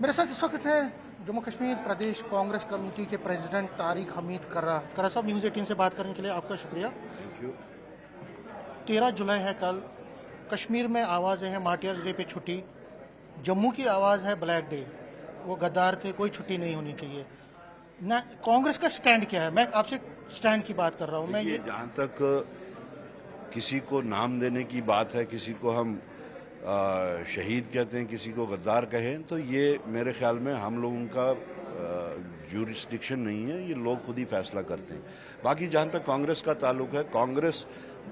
मेरे साथ इस वक्त है जम्मू कश्मीर प्रदेश कांग्रेस कमेटी के प्रेसिडेंट तारिक हमीद कर्रा साहब। न्यूज़ 18 से बात करने के लिए आपका शुक्रिया। Thank you. 13 जुलाई है कल। कश्मीर में आवाज़ है मार्टियर्स डे पे छुट्टी, जम्मू की आवाज़ है ब्लैक डे। वो गद्दार थे, कोई छुट्टी नहीं होनी चाहिए ना। कांग्रेस का स्टैंड क्या है? मैं आपसे स्टैंड की बात कर रहा हूँ। मैं ये जहाँ तक किसी को नाम देने की बात है, किसी को हम शहीद कहते हैं, किसी को गद्दार कहें, तो ये मेरे ख्याल में हम लोगों का जूरिस्डिक्शन नहीं है, ये लोग खुद ही फैसला करते हैं। बाकी जहाँ तक कांग्रेस का ताल्लुक है, कांग्रेस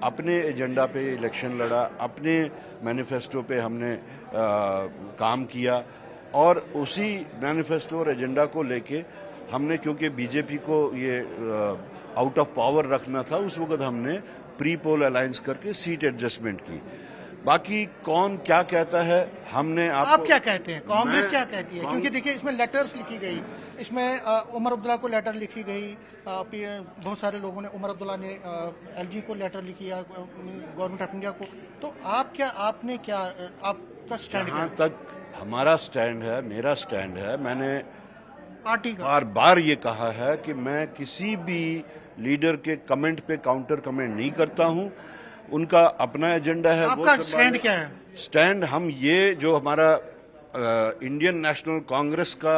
अपने एजेंडा पे इलेक्शन लड़ा, अपने मैनिफेस्टो पे हमने काम किया और उसी मैनिफेस्टो और एजेंडा को लेके हमने, क्योंकि बीजेपी को ये आउट ऑफ पावर रखना था, उस वक्त हमने प्री पोल अलायंस करके सीट एडजस्टमेंट की। बाकी कौन क्या कहता है, हमने आप क्या कहते हैं, कांग्रेस क्या कहती है? क्योंकि देखिए इसमें लेटर्स लिखी गई, इसमें उमर अब्दुल्ला को लेटर लिखी गई, बहुत सारे लोगों ने, उमर अब्दुल्ला ने एलजी को लेटर लिखी है, गवर्नमेंट ऑफ इंडिया को। तो आपने क्या आपका स्टैंड? जहाँ तक हमारा स्टैंड है, मेरा स्टैंड है, मैंने पार्टी का बार बार ये कहा है कि मैं किसी भी लीडर के कमेंट पे काउंटर कमेंट नहीं करता हूँ। उनका अपना एजेंडा है। आपका स्टैंड क्या है? स्टैंड हम ये जो हमारा इंडियन नेशनल कांग्रेस का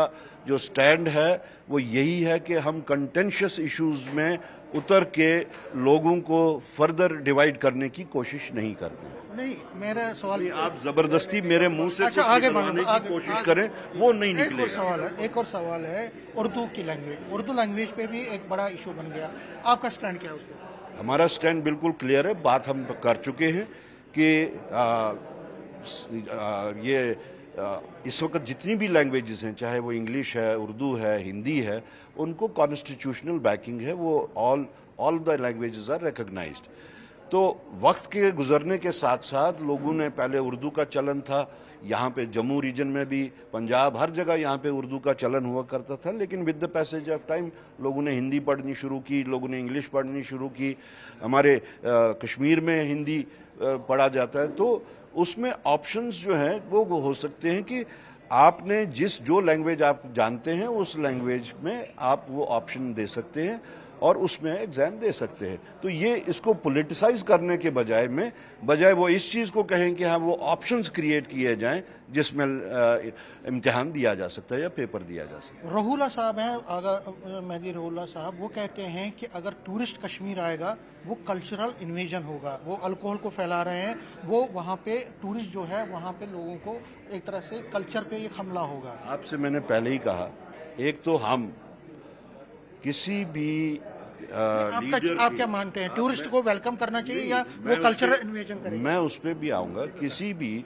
जो स्टैंड है वो यही है कि हम कंटेंशियस इश्यूज में उतर के लोगों को फर्दर डिवाइड करने की कोशिश नहीं करते। नहीं, मेरा सवाल, आप जबरदस्ती मेरे मुंह से अच्छा, कुछ आगे निकलवाने बढ़ो, की कोशिश करें, वो नहीं एक और निकलेगा। सवाल है, एक और सवाल है उर्दू की लैंग्वेज। उर्दू लैंग्वेज पे भी एक बड़ा इशू बन गया। आपका स्टैंड क्या है उसमें? हमारा स्टैंड बिल्कुल क्लियर है। बात हम कर चुके हैं कि इस वक्त जितनी भी लैंग्वेजेस हैं, चाहे वो इंग्लिश है, उर्दू है, हिंदी है, उनको कॉन्स्टिट्यूशनल बैकिंग है। वो all the languages are recognised. तो वक्त के गुजरने के साथ साथ लोगों ने, पहले उर्दू का चलन था यहाँ पे, जम्मू रीजन में भी, पंजाब, हर जगह यहाँ पे उर्दू का चलन हुआ करता था, लेकिन with the passage of time लोगों ने हिंदी पढ़नी शुरू की, लोगों ने इंग्लिश पढ़नी शुरू की। हमारे कश्मीर में हिंदी पढ़ा जाता है, तो उसमें ऑप्शंस जो हैं वो हो सकते हैं कि आपने जो लैंग्वेज आप जानते हैं उस लैंग्वेज में आप वो ऑप्शन दे सकते हैं और उसमें एग्जाम दे सकते हैं। तो ये इसको पॉलिटिसाइज करने के बजाय वो इस चीज़ को कहें कि हाँ वो ऑप्शंस क्रिएट किए जाएं जिसमें इम्तिहान दिया जा सकता है या पेपर दिया जा सकता है। रहुल्ला साहब हैं, अगर मेहदी रहुल्ला साहब, वो कहते हैं कि अगर टूरिस्ट कश्मीर आएगा वो कल्चरल इन्वेजन होगा। वो अल्कोहल को फैला रहे हैं, वो वहाँ पे टूरिस्ट जो है वहाँ पे लोगों को एक तरह से कल्चर पे एक हमला होगा। आपसे मैंने पहले ही कहा, एक तो हम किसी भी आप क्या मानते हैं, टूरिस्ट को वेलकम करना चाहिए या वो कल्चरल इन्वेजन करेगा? मैं उस पर भी आऊंगा। किसी भी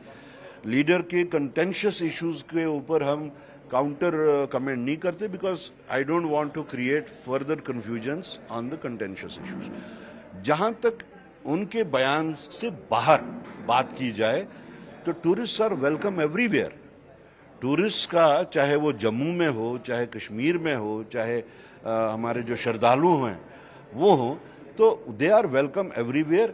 लीडर के कंटेंशियस इश्यूज के ऊपर हम काउंटर कमेंट नहीं करते, because I don't want to create further confusions on the contentious issues. जहां तक उनके बयान से बाहर बात की जाए तो tourist are welcome everywhere. Tourist का, चाहे वो जम्मू में हो, चाहे कश्मीर में हो, चाहे हमारे जो श्रद्धालु हैं वो हों, तो दे आर वेलकम एवरीवेयर।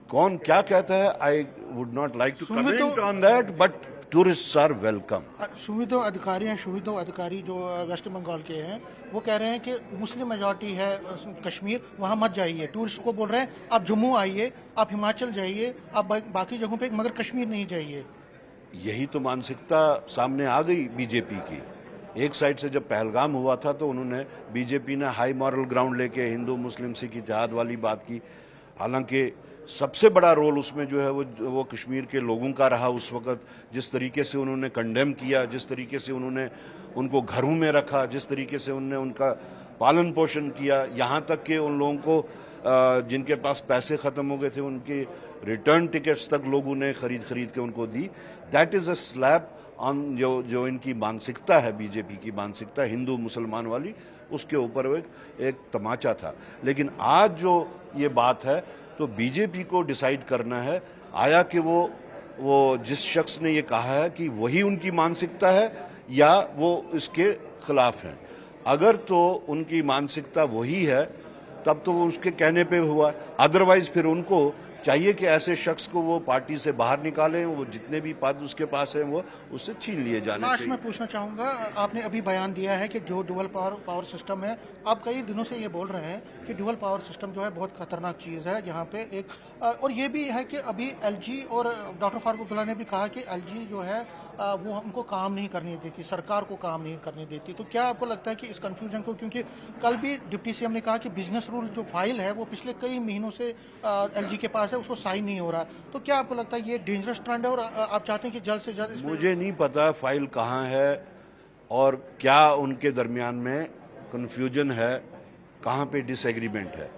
कौन क्या कहता है, I would not like to comment on that, but tourist are welcome. सुविधो अधिकारी जो वेस्ट बंगाल के हैं, वो कह रहे हैं कि मुस्लिम मेजॉरिटी है कश्मीर, वहाँ मत जाइए। टूरिस्ट को बोल रहे हैं आप जम्मू आइए, आप हिमाचल जाइए, आप बाकी जगहों पे, मगर कश्मीर नहीं जाइए। यही तो मानसिकता सामने आ गई बीजेपी की। एक साइड से जब पहलगाम हुआ था तो उन्होंने, बीजेपी ने हाई मॉरल ग्राउंड लेके हिंदू मुस्लिम सिख इत्तेहाद वाली बात की। हालांकि सबसे बड़ा रोल उसमें जो है वो कश्मीर के लोगों का रहा उस वक्त। जिस तरीके से उन्होंने कंडेम किया, जिस तरीके से उन्होंने उनको घरों में रखा, जिस तरीके से उन्होंने उनका पालन पोषण किया, यहाँ तक कि उन लोगों को जिनके पास पैसे ख़त्म हो गए थे उनके रिटर्न टिकट्स तक लोगों ने खरीद के उनको दी। That is a slap on जो इनकी मानसिकता है, बीजेपी की मानसिकता हिंदू मुसलमान वाली, उसके ऊपर एक तमाचा था। लेकिन आज जो ये बात है तो बीजेपी को डिसाइड करना है, आया कि वो जिस शख्स ने ये कहा है कि वही उनकी मानसिकता है या वो इसके खिलाफ हैं। अगर तो उनकी मानसिकता वही है तब तो वो उसके कहने पे हुआ, अदरवाइज फिर उनको चाहिए कि ऐसे शख्स को वो पार्टी से बाहर निकालें, वो जितने भी पद उसके पास हैं वो उससे छीन लिए जाने लास्ट चाहिए। में पूछना चाहूंगा, आपने अभी बयान दिया है कि जो डुअल पावर सिस्टम है, आप कई दिनों से ये बोल रहे हैं कि डुअल पावर सिस्टम जो है बहुत खतरनाक चीज़ है, यहाँ पे एक और ये भी है कि अभी एलजी और डॉक्टर फारूक अब्दुल्ला ने भी कहा कि एलजी जो है वो हमको काम नहीं करने देती, सरकार को काम नहीं करने देती। तो क्या आपको लगता है कि इस कंफ्यूजन को, क्योंकि कल भी डिप्टी सीएम ने कहा कि बिजनेस रूल जो फाइल है वो पिछले कई महीनों से एलजी के पास है, उसको साइन नहीं हो रहा, तो क्या आपको लगता है ये डेंजरस ट्रेंड है और आप चाहते हैं कि जल्द से जल्द इस पे- मुझे नहीं पता फाइल कहाँ है और क्या उनके दरमियान में कंफ्यूजन है, कहाँ पे डिसएग्रीमेंट है।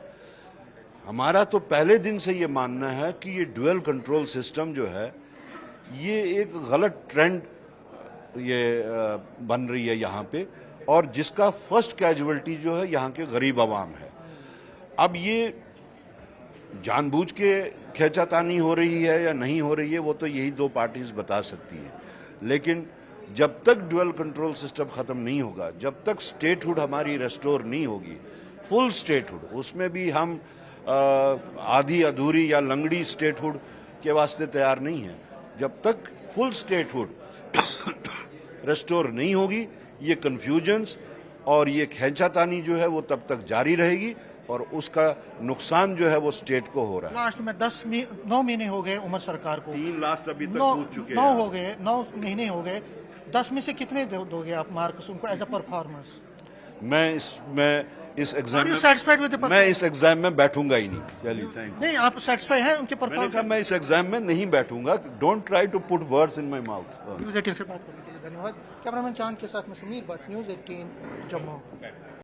हमारा तो पहले दिन से ये मानना है कि ये ड्यूअल कंट्रोल सिस्टम जो है ये एक गलत ट्रेंड ये बन रही है यहाँ पे, और जिसका फर्स्ट कैजुअलिटी जो है यहाँ के गरीब आवाम है। अब ये जानबूझ के खींचातानी हो रही है या नहीं हो रही है वो तो यही दो पार्टीज बता सकती है, लेकिन जब तक ड्यूअल कंट्रोल सिस्टम खत्म नहीं होगा, जब तक स्टेटहुड हमारी रेस्टोर नहीं होगी, फुल स्टेटहुड, उसमें भी हम आधी अधूरी या लंगड़ी स्टेटहुड के वास्ते तैयार नहीं है। जब तक फुल स्टेटहुड रेस्टोर नहीं होगी, ये कंफ्यूजन्स और ये खींचातानी जो है वो तब तक जारी रहेगी और उसका नुकसान जो है वो स्टेट को हो रहा है। लास्ट में 9 महीने हो गए उमर सरकार को, 3 लास्ट अभी तक नौ पूछ चुके 9 हैं। हो गए, 9 महीने हो गए, 10 में से कितने दोगे आप मार्क्स उनको एज अ परफॉर्मेंस? मैं इस एग्जाम में satisfied with the मैं इस एग्जाम में बैठूंगा ही नहीं। चलिए, थैंक यू। नहीं, आप सेटिस्फाई हैं उनके मैंने परफॉर्मेंस? कहा मैं इस एग्जाम में नहीं बैठूंगा। Don't try to put words in my mouth. News 18 से बात करने के लिए धन्यवाद। कैमरामैन चांद के साथ में समीर भट्ट, न्यूज़ 18 जम्मू।